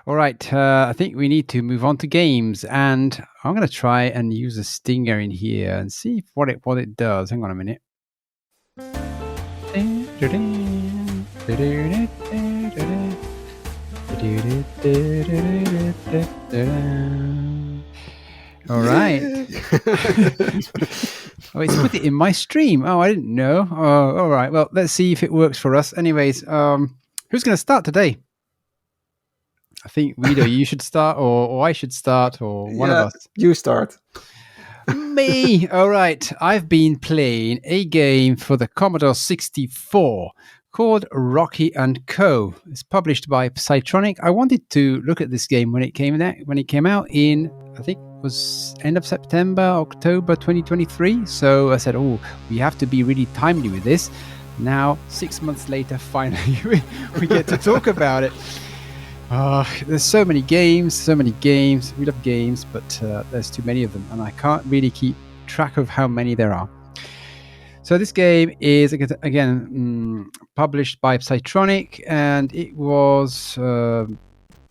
All right, I think we need to move on to games, and I'm going to try and use a stinger in here and see what it does. Hang on a minute. All right. Oh, it's put it in my stream. Oh, I didn't know. Oh, all right. Well, let's see if it works for us. Anyways, who's going to start today? I think, Guido, you should start, or I should start, or one of us. You start. Me. All right. I've been playing a game for the Commodore 64 called Rocky and Co. It's published by Psytronik. I wanted to look at this game when it came out in, I think it was end of September, October 2023. So I said, oh, we have to be really timely with this. Now, 6 months later, finally, we get to talk about it. There's so many games. We love games, but there's too many of them, and I can't really keep track of how many there are. So this game is, again, published by Psytronik, and it was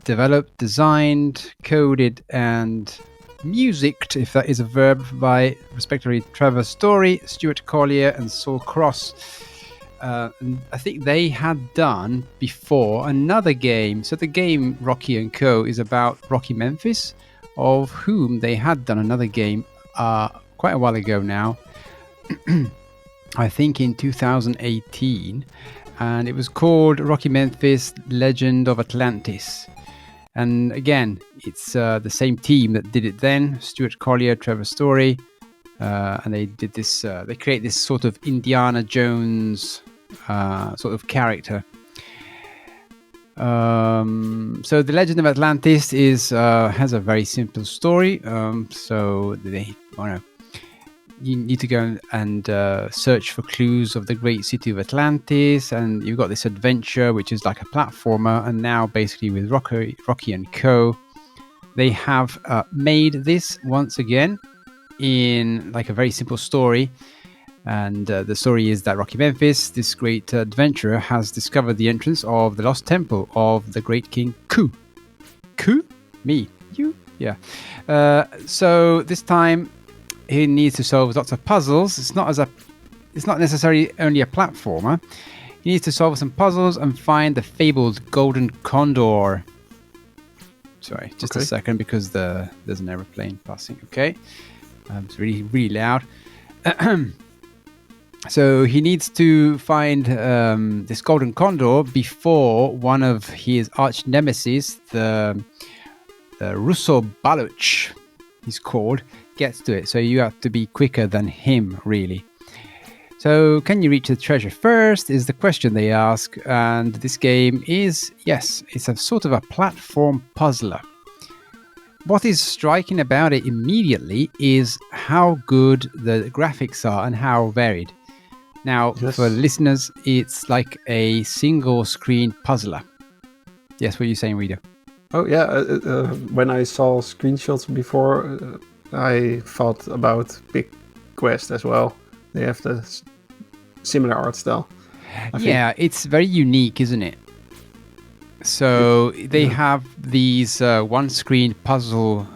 developed, designed, coded, and musicked, if that is a verb, by respectively Trevor Storey, Stuart Collier, and Saul Cross. And I think they had done before another game. So the game Rocky and Co. is about Rocky Memphis, of whom they had done another game quite a while ago now. I think in 2018. And it was called Rocky Memphis Legend of Atlantis. And again, it's the same team that did it then, Stuart Collier, Trevor Storey. And they did this, they create this sort of Indiana Jones sort of character. So the Legend of Atlantis has a very simple story. So you need to go and search for clues of the great city of Atlantis, and you've got this adventure which is like a platformer. And now basically with Rocky and Co, they have made this once again in like a very simple story. And the story is that Rocky Memphis, this great adventurer, has discovered the entrance of the lost temple of the great king Ku. Ku? Me? You? Yeah. So this time he needs to solve lots of puzzles. It's not necessarily only a platformer. He needs to solve some puzzles and find the fabled golden condor. Sorry, just a second, because there's an aeroplane passing. Okay. It's really, really loud. So he needs to find this golden condor before one of his arch nemesis, the Russo Baluch, he's called, gets to it. So you have to be quicker than him, really. So can you reach the treasure first is the question they ask. And this game is, yes, it's a sort of a platform puzzler. What is striking about it immediately is how good the graphics are and how varied. Now, for listeners, it's like a single screen puzzler. Yes, what are you saying, Rita? Oh, yeah. When I saw screenshots before, I thought about Big Quest as well. They have the similar art style. Yeah, it's very unique, isn't it? So they have these one-screen puzzle,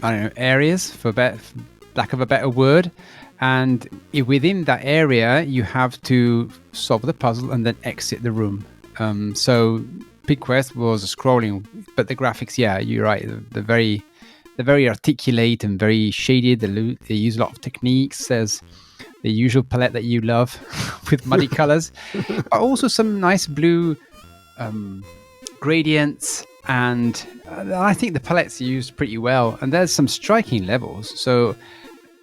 areas, for lack of a better word. And within that area, you have to solve the puzzle and then exit the room. So Big Quest was scrolling, but the graphics, yeah, you're right. They're very articulate and very shaded. They use a lot of techniques. There's the usual palette that you love with muddy colors, but also some nice blue gradients. And I think the palettes are used pretty well. And there's some striking levels. So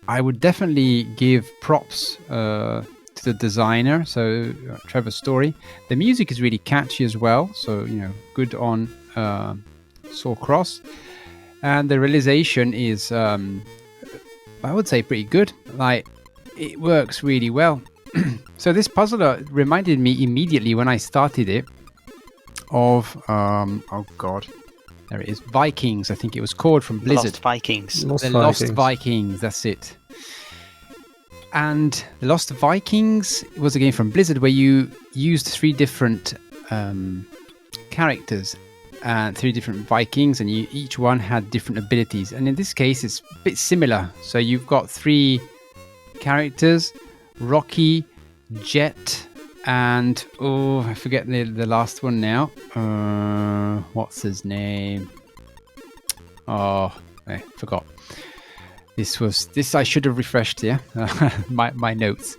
I would definitely give props to the designer, so Trevor Storey. The music is really catchy as well, so good on Saul Cross. And the realization is, I would say, pretty good. Like, it works really well. So this puzzler reminded me immediately when I started it of there it is, Vikings, I think it was called, from Blizzard. Lost Vikings. Lost Vikings, that's it. And the Lost Vikings was a game from Blizzard where you used 3 different characters, 3 different Vikings, and each one had different abilities. And in this case, it's a bit similar. So you've got 3 characters: Rocky, Jet, and I forget the last one now. What's his name? I forgot. This I should have refreshed here, my notes.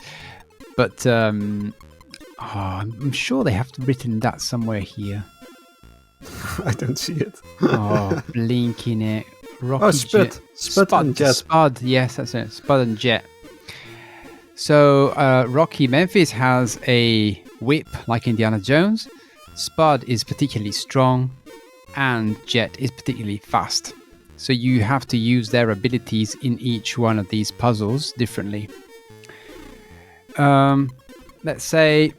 But I'm sure they have written that somewhere here. I don't see it. Blinking it. Rocky Spud and Jet. Spud, yes, that's it. Spud and Jet. So Rocky Memphis has a whip like Indiana Jones. Spud is particularly strong, and Jet is particularly fast. So you have to use their abilities in each one of these puzzles differently. Let's say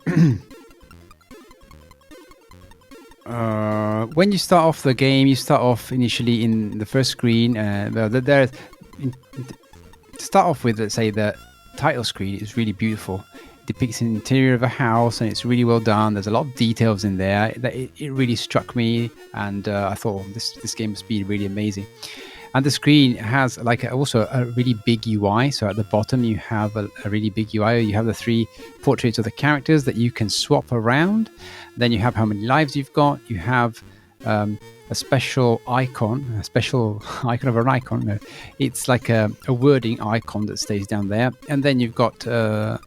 when you start off the game, you start off initially in the first screen. To start off with, let's say the title screen is really beautiful. It depicts an interior of a house, and it's really well done. There's a lot of details in there. It really struck me, and I thought this game must be really amazing. And the screen has also a really big UI. So at the bottom you have a really big UI. You have the 3 portraits of the characters that you can swap around. Then you have how many lives you've got. You have a special icon of an icon. No, it's like a wording icon that stays down there. And then you've got the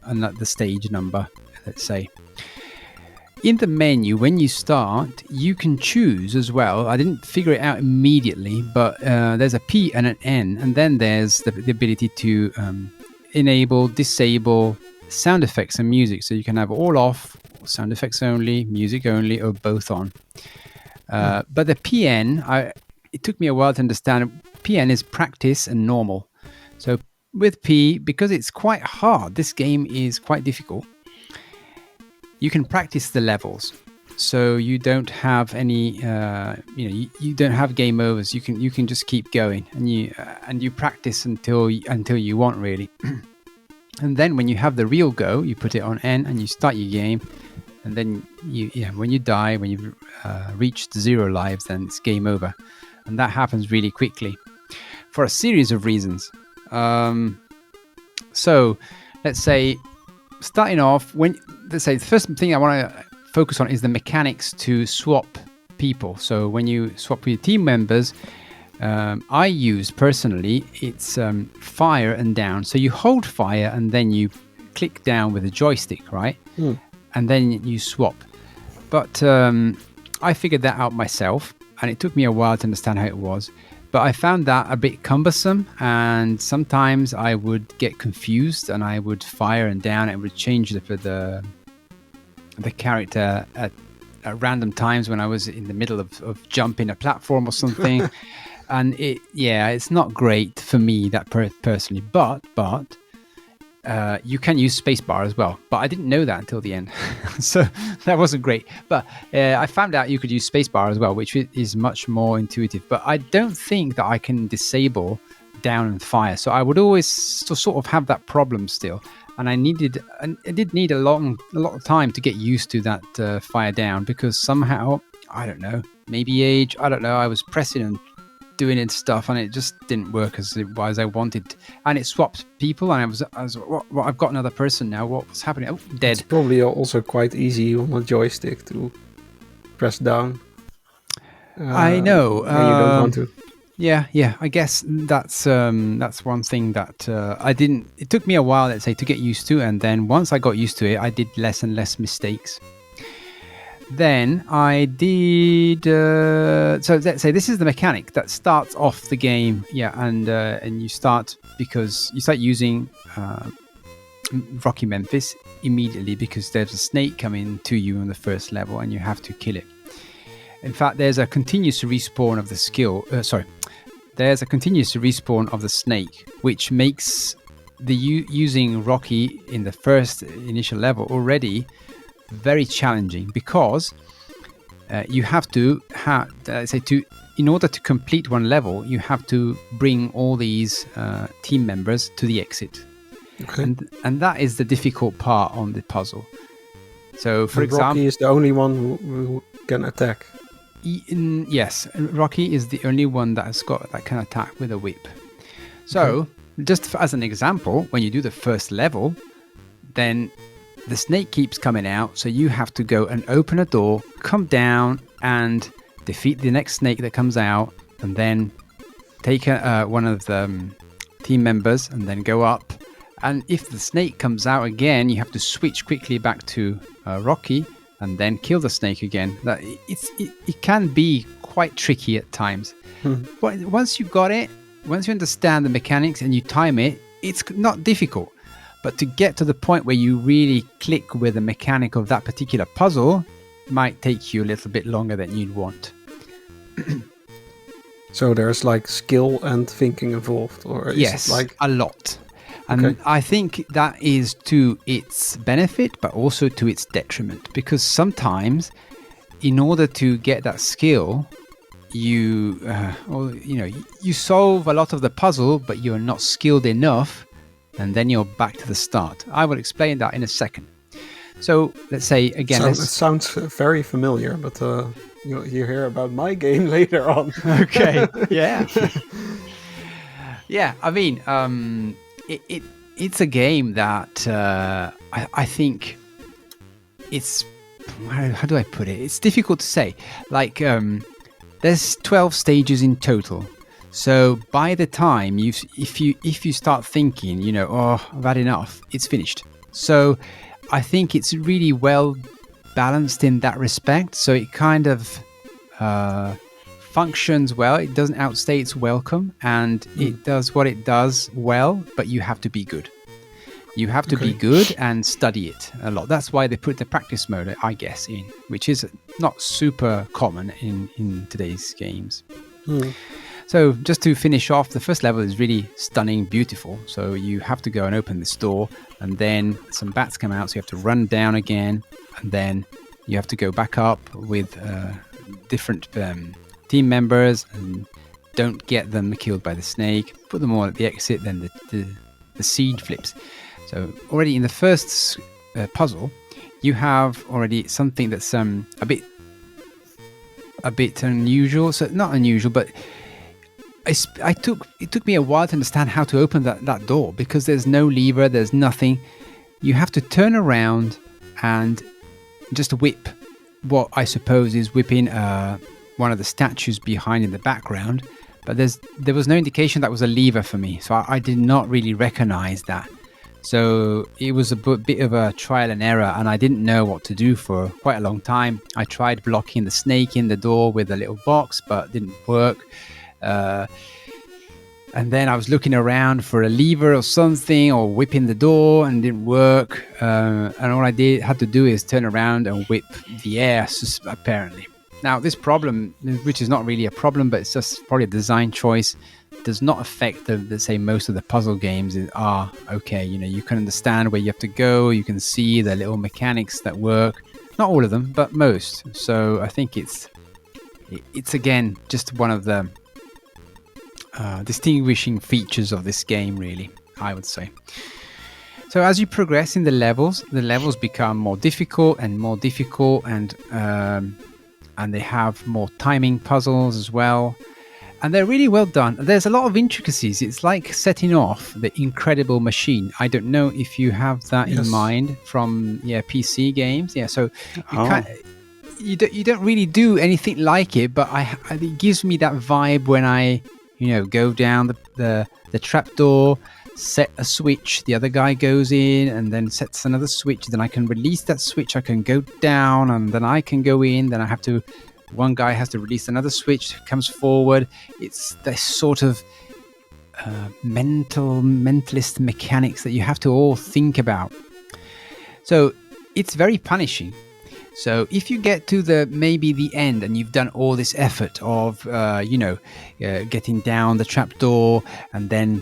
stage number, let's say. In the menu, when you start, you can choose as well. I didn't figure it out immediately, but there's a P and an N, and then there's the ability to enable, disable sound effects and music. So you can have all off, sound effects only, music only, or both on. But the PN, it took me a while to understand. PN is practice and normal. So with P, because it's quite hard, this game is quite difficult. You can practice the levels, so you don't have any, you don't have game overs. You can just keep going, and you practice until you want, really. And then when you have the real go, you put it on N and you start your game, and then when you die, when you've reached 0 lives, then it's game over, and that happens really quickly for a series of reasons. So let's say, starting off, let's say the first thing I want to focus on is the mechanics to swap people. So when you swap with team members, I use personally, it's fire and down. So you hold fire and then you click down with a joystick, right? And then you swap. But I figured that out myself, and it took me a while to understand how it was. But I found that a bit cumbersome, and sometimes I would get confused and I would fire and down. It would change the character at random times when I was in the middle of jumping a platform or something. And it's not great for me, that personally. But you can use spacebar as well. But I didn't know that until the end. So that wasn't great. But I found out you could use spacebar as well, which is much more intuitive. But I don't think that I can disable down and fire. So I would always sort of have that problem still. And I did need a lot of time to get used to that fire down, because somehow, I don't know, maybe age, I don't know, I was pressing and doing it stuff, and it just didn't work as I wanted. And it swapped people, and I was what, I've got another person now. What's happening? Oh, dead. It's probably also quite easy on a joystick to press down. I know. When you don't want to. Yeah. I guess that's one thing that I didn't. It took me a while, let's say, to get used to, and then once I got used to it, I did less and less mistakes. Then I did. So let's say this is the mechanic that starts off the game. Yeah, and you start using Rocky Memphis immediately, because there's a snake coming to you on the first level, and you have to kill it. In fact, there's a continuous respawn of the skill. There's a continuous respawn of the snake, which makes using Rocky in the first initial level already very challenging, because you have to in order to complete one level, you have to bring all these team members to the exit. Okay. And that is the difficult part on the puzzle. So, for example, Rocky is the only one who can attack. Yes, Rocky is the only one that has got that can attack with a whip. So, just as an example, when you do the first level, then the snake keeps coming out, so you have to go and open a door, come down and defeat the next snake that comes out, and then take one of the team members and then go up. And if the snake comes out again, you have to switch quickly back to Rocky and then kill the snake again. It can be quite tricky at times. But once you got it, once you understand the mechanics and you time it, it's not difficult. But to get to the point where you really click with the mechanic of that particular puzzle might take you a little bit longer than you'd want. So there's like skill and thinking involved, or is yes, it like a lot. And I think that is to its benefit, but also to its detriment, because sometimes, in order to get that skill, you solve a lot of the puzzle, but you're not skilled enough, and then you're back to the start. I will explain that in a second. So let's say again. It sounds very familiar, but you hear about my game later on. Okay. Yeah. Yeah. I mean, it's a game that I think it's, how do I put it? It's difficult to say. Like there's 12 stages in total. So by the time if you start thinking, I've had enough, it's finished. So I think it's really well balanced in that respect. So it kind of functions well. It doesn't outstay its welcome, and it does what it does well, but you have to be good. You have to be good and study it a lot. That's why they put the practice mode, I guess, in, which is not super common in today's games. So just to finish off, the first level is really stunning, beautiful. So you have to go and open this door, and then some bats come out, so you have to run down again, and then you have to go back up with different team members, and don't get them killed by the snake. Put them all at the exit, then the seed flips. So already in the first puzzle, you have already something that's a bit unusual. So not unusual, but it took me a while to understand how to open that door, because there's no lever, there's nothing. You have to turn around and just whip what I suppose is whipping one of the statues behind in the background. But there was no indication that was a lever for me, so I did not really recognize that. So it was a bit of a trial and error, and I didn't know what to do for quite a long time. I tried blocking the snake in the door with a little box, but it didn't work. And then I was looking around for a lever or something, or whipping the door, and it didn't work. And all I had to do is turn around and whip the air, apparently. Now, this problem, which is not really a problem, but it's just probably a design choice, does not affect let's say most of the puzzle games are okay. You can understand where you have to go. You can see the little mechanics that work. Not all of them, but most. So I think it's again just one of the distinguishing features of this game, really, I would say. So as you progress in the levels become more difficult, and they have more timing puzzles as well, and they're really well done. There's a lot of intricacies. It's like setting off the Incredible Machine. I don't know if you have that in mind from PC games. So you don't really do anything like it, but it gives me that vibe when I go down the trapdoor, set a switch, the other guy goes in and then sets another switch, then I can release that switch, I can go down, and then I can go in, then one guy has to release another switch, comes forward. It's this sort of mentalist mechanics that you have to all think about. So it's very punishing. So if you get to maybe the end, and you've done all this effort of getting down the trapdoor, and then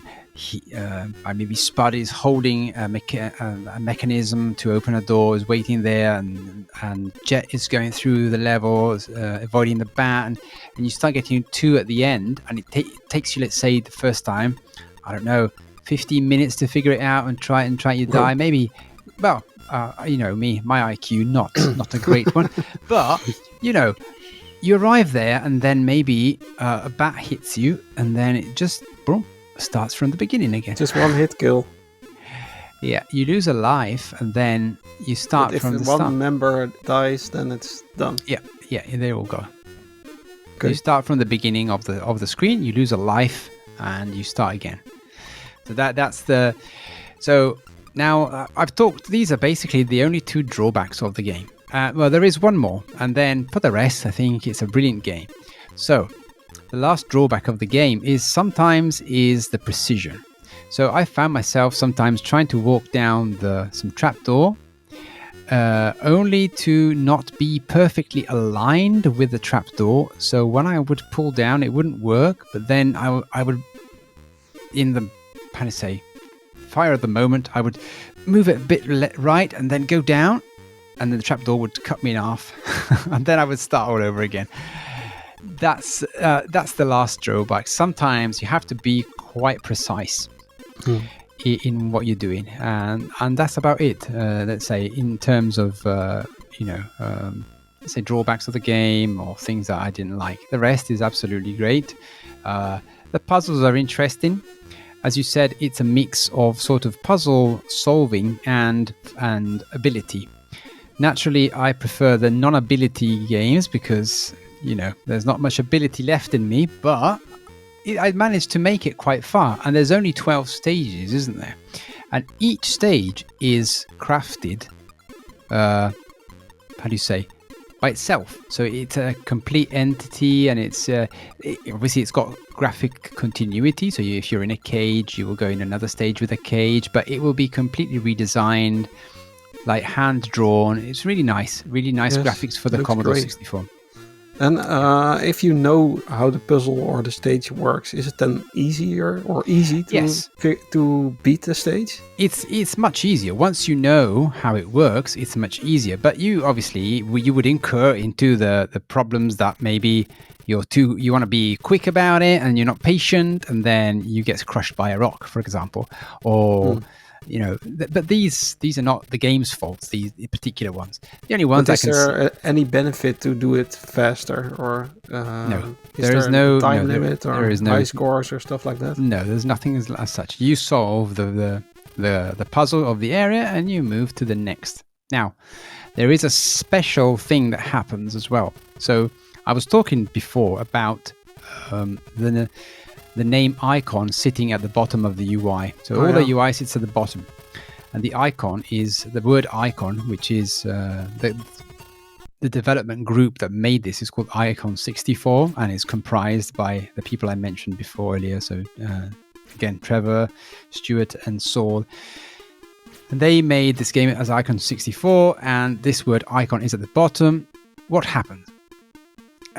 maybe Spud is holding a mechanism to open a door, is waiting there, and Jet is going through the levels, avoiding the bat, and you start getting 2 at the end, and it takes you, let's say, the first time, I don't know, 15 minutes to figure it out and try you die. Maybe, me, my IQ not a great one, but you arrive there, and then maybe a bat hits you, and then it just boom, starts from the beginning again. Just one hit kill. Yeah, you lose a life, and then you start from the start. If one member dies, then it's done. Yeah, they all go. Okay. You start from the beginning of the screen. You lose a life, and you start again. So that's the. So now I've talked. These are basically the only two drawbacks of the game. Well, there is one more, and then for the rest, I think it's a brilliant game. So the last drawback of the game is sometimes the precision. So I found myself sometimes trying to walk down some trapdoor, only to not be perfectly aligned with the trapdoor. So when I would pull down, it wouldn't work. But then I would, in the fire of the moment, I would move it a bit right and then go down, and then the trapdoor would cut me in half, and then I would start all over again. That's the last drawback. Sometimes you have to be quite precise in what you're doing, and that's about it. Let's say in terms of let's say drawbacks of the game or things that I didn't like. The rest is absolutely great. The puzzles are interesting. As you said, it's a mix of sort of puzzle solving and ability. Naturally, I prefer the non-ability games because there's not much ability left in me, but I managed to make it quite far, and there's only 12 stages, isn't there? And each stage is crafted, by itself. So it's a complete entity, and it's obviously it's got graphic continuity. So if you're in a cage, you will go in another stage with a cage, but it will be completely redesigned, like hand drawn. It's really nice yes, graphics for the Commodore 64. And if you know how the puzzle or the stage works, is it then easier or easy to beat the stage? It's much easier. Once you know how it works, it's much easier. But you would incur into the problems that maybe you want to be quick about it and you're not patient, and then you get crushed by a rock, for example, or but these are not the game's faults, these particular ones. The only ones is there any benefit to do it faster, or no, there is no time limit, or there is no high scores or stuff like that? No, there's nothing as such. You solve the puzzle of the area and you move to the next. Now, there is a special thing that happens as well. So I was talking before about the name icon sitting at the bottom of the UI. So the UI sits at the bottom, and the icon is the word icon, which is the development group that made this is called Icon 64, and is comprised by the people I mentioned before earlier. So again, Trevor, Stuart, and Saul. And they made this game as Icon 64, and this word icon is at the bottom. What happens?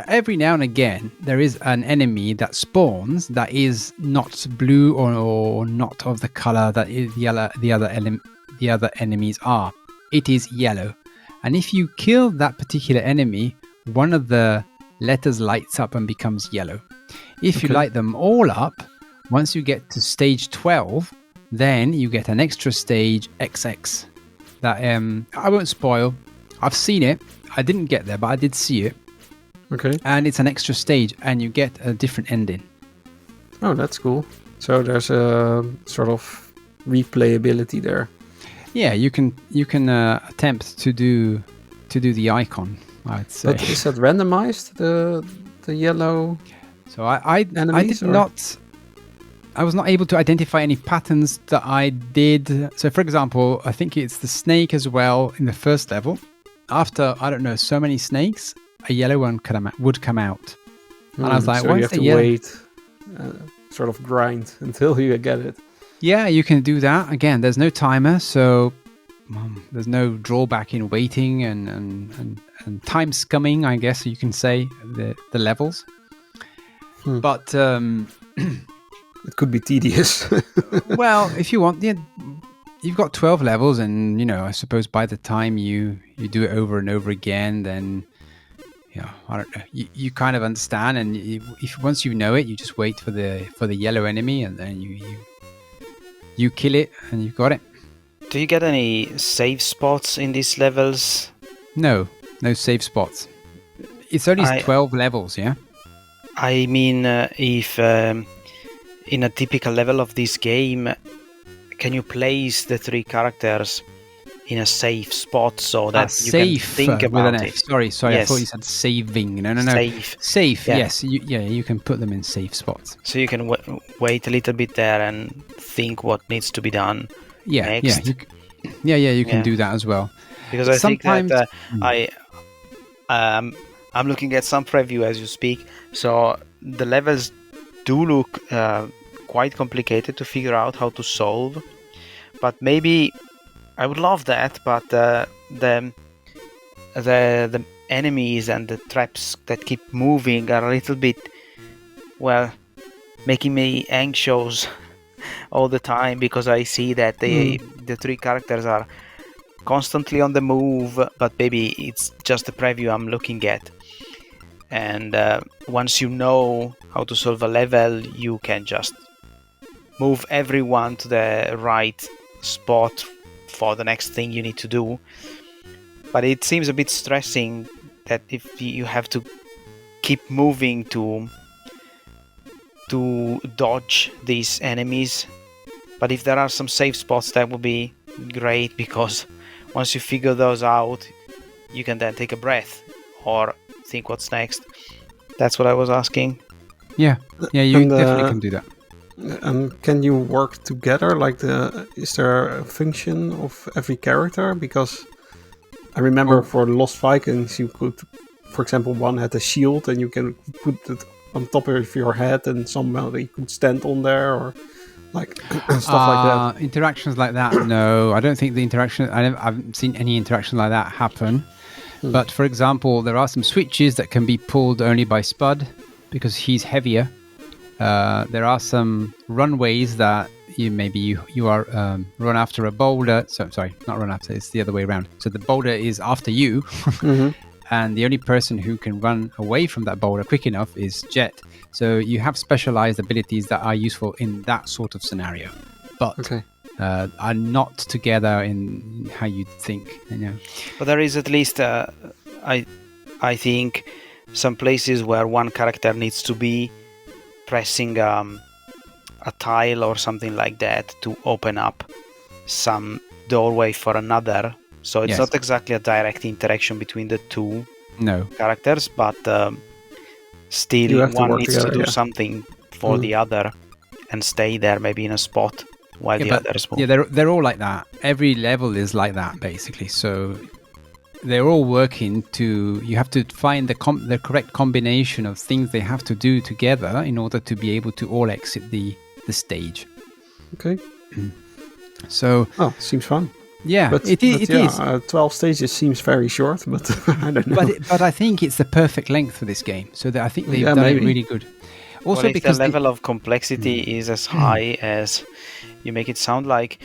Every now and again, there is an enemy that spawns that is not blue or not of the color that the other enemies are. It is yellow, and if you kill that particular enemy, one of the letters lights up and becomes yellow. If you light them all up, once you get to stage 12, then you get an extra stage XX. That I won't spoil. I've seen it. I didn't get there, but I did see it. Okay. And it's an extra stage, and you get a different ending. Oh, that's cool. So there's a sort of replayability there. Yeah, you can attempt to do the icon, I'd say. But is that randomized, the yellow? So I did not. I was not able to identify any patterns that I did. So, for example, I think it's the snake as well in the first level. After so many snakes, a yellow one would come out, and I was like, so you have to wait, sort of grind until you get it. Yeah, you can do that. Again, there's no timer, so there's no drawback in waiting and time scumming, I guess you can say, the levels. But it could be tedious. Well, if you want, you've got 12 levels, and I suppose by the time you do it over and over again, then I don't know. You kind of understand, and if once you know it, you just wait for the yellow enemy, and then you kill it, and you've got it. Do you get any save spots in these levels? No save spots. It's only 12 levels, yeah? I mean, if in a typical level of this game, can you place the 3 characters in a safe spot so that you can think about it? Sorry, yes. I thought you said saving. No. Safe, yeah. yes. You can put them in safe spots. So you can wait a little bit there and think what needs to be done next. You can do that as well. Because I think that I'm looking at some preview as you speak, so the levels do look quite complicated to figure out how to solve, but maybe I would love that, but the enemies and the traps that keep moving are a little bit, well, making me anxious all the time, because I see that the 3 characters are constantly on the move, but maybe it's just the preview I'm looking at. And once you know how to solve a level, you can just move everyone to the right spot for the next thing you need to do. But it seems a bit stressing that if you have to keep moving to dodge these enemies. But if there are some safe spots, that would be great, because once you figure those out, you can then take a breath or think what's next. That's what I was asking. Yeah, you definitely can do that. Can you work together? Is there a function of every character? Because I remember for Lost Vikings, you could, for example, one had a shield and you can put it on top of your head and somebody could stand on there, or stuff like that. Interactions like that, no. I don't think the interaction, I haven't seen any interaction like that happen. But for example, there are some switches that can be pulled only by Spud because he's heavier. There are some runways that you are run after a boulder. Sorry, not run after, it's the other way around. So the boulder is after you. And the only person who can run away from that boulder quick enough is Jet. So you have specialized abilities that are useful in that sort of scenario, but are not together in how you'd think. But there is at least, I think, some places where one character needs to be pressing a tile or something like that to open up some doorway for another. So it's not exactly a direct interaction between the 2 characters, but still one needs to do something for the other and stay there maybe in a spot while the others move. Yeah, they're all like that. Every level is like that, basically. So they're all working you have to find the correct combination of things they have to do together in order to be able to all exit the stage. Okay. So... seems fun. Yeah, it is. 12 stages seems very short, but I don't know. But I think it's the perfect length for this game. So I think they've done it really good. Also, if because the level of complexity is as high as you make it sound like,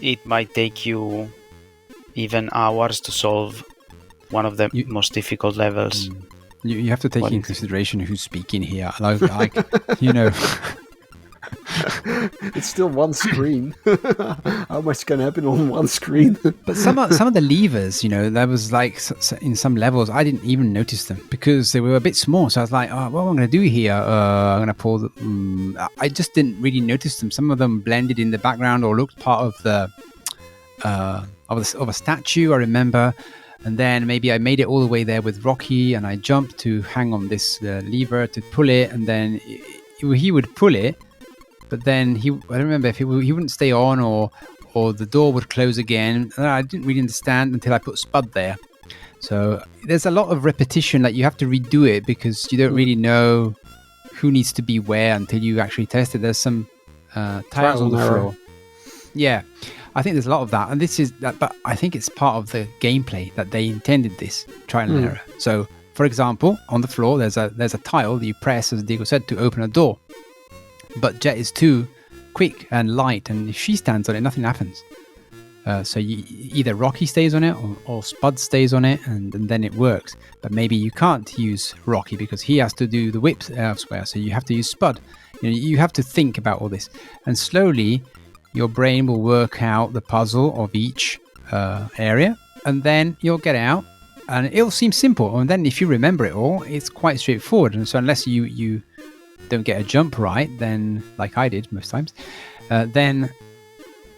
it might take you even hours to solve one of the most difficult levels. You have to take in consideration who's speaking here. It's still one screen. How much can happen on one screen? But some of the levers, there was in some levels I didn't even notice them because they were a bit small. So I was like, what am I going to do here? I'm going to pull. I just didn't really notice them. Some of them blended in the background or looked part of of a statue. I remember. And then maybe I made it all the way there with Rocky, and I jumped to hang on this lever to pull it, and then he would pull it. But then I don't remember if he wouldn't stay on or the door would close again. I didn't really understand until I put Spud there. So there's a lot of repetition, you have to redo it because you don't really know who needs to be where until you actually test it. There's some tiles on the floor. Yeah, I think there's a lot of that. And but I think it's part of the gameplay that they intended this trial and error. So for example, on the floor, there's a tile that you press, as Diego said, to open a door. But Jet is too quick and light, and if she stands on it, nothing happens. So either Rocky stays on it or Spud stays on it, and then it works. But maybe you can't use Rocky because he has to do the whips elsewhere, so you have to use Spud. You have to think about all this. And slowly, your brain will work out the puzzle of each area, and then you'll get out, and it all seems simple. And then if you remember it all, it's quite straightforward. And so unless you don't get a jump right, then like I did most times, then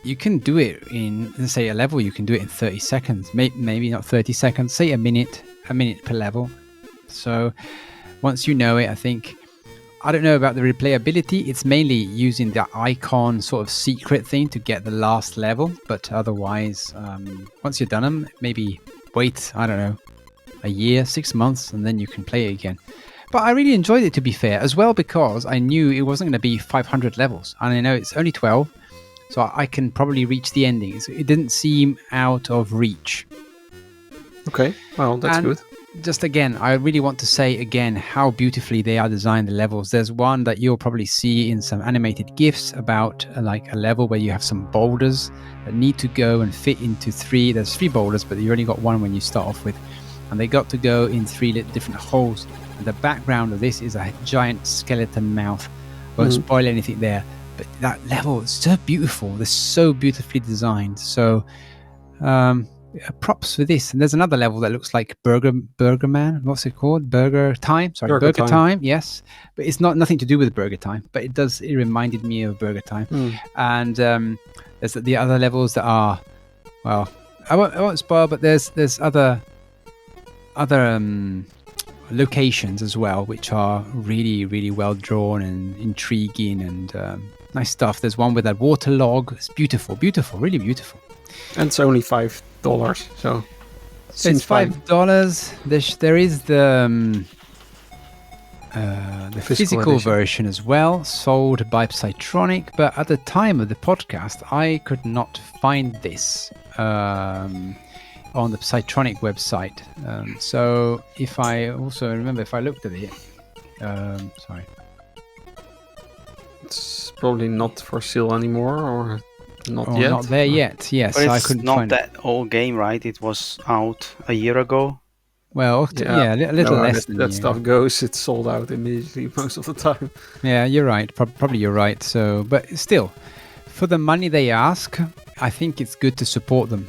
you can do it in, let's say, a level. You can do it in 30 seconds, maybe not 30 seconds, say a minute per level. So once you know it, I think, I don't know about the replayability. It's mainly using the icon sort of secret thing to get the last level. But otherwise, once you've done them, maybe wait, I don't know, a year, 6 months, and then you can play it again. But I really enjoyed it, to be fair, as well, because I knew it wasn't going to be 500 levels. And I know it's only 12, so I can probably reach the endings. It didn't seem out of reach. Okay, well, that's good. Just again, I really want to say again how beautifully they are designed, the levels. There's one that you'll probably see in some animated GIFs about like a level where you have some boulders that need to go and fit into three. There's 3 boulders, but you only got one when you start off with. And they got to go in 3 different holes. And the background of this is a giant skeleton mouth. Won't spoil anything there. But that level is so beautiful. They're so beautifully designed. So props for this. And there's another level that looks like Burger Man. What's it called? Burger Time. Sorry, Burger Time. Yes, but it's nothing to do with Burger Time. But it reminded me of Burger Time. And there's the other levels that are, well, I won't spoil. But there's other locations as well, which are really, really well drawn and intriguing and nice stuff. There's one with that water log. It's beautiful, really beautiful. And it's only $5, so it's $5. There is the physical version as well, sold by Psytronik. But at the time of the podcast, I could not find this on the Psytronik website. So if I also remember, if I looked at it, sorry, it's probably not for sale anymore, or not yet. Not there yet. Yes, but I couldn't find that old game, right? It was out a year ago. Well, yeah, a little less than that stuff goes. It's sold out immediately most of the time. Yeah, you're right. Probably you're right. So, but still, for the money they ask, I think it's good to support them.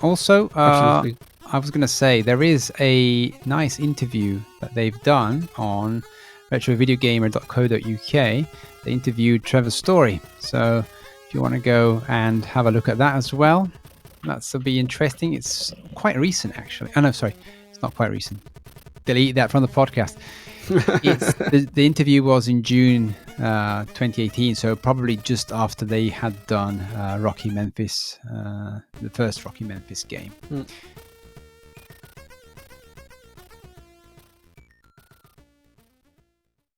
Also, Absolutely. I was going to say, there is a nice interview that they've done on retrovideogamer.co.uk. They interviewed Trevor Storey. So if you want to go and have a look at that as well, that'll be interesting. It's quite recent, actually. Oh, no, sorry. It's not quite recent. Delete that from the podcast. The interview was in June 2018, so probably just after they had done Rocky Memphis, the first Rocky Memphis game.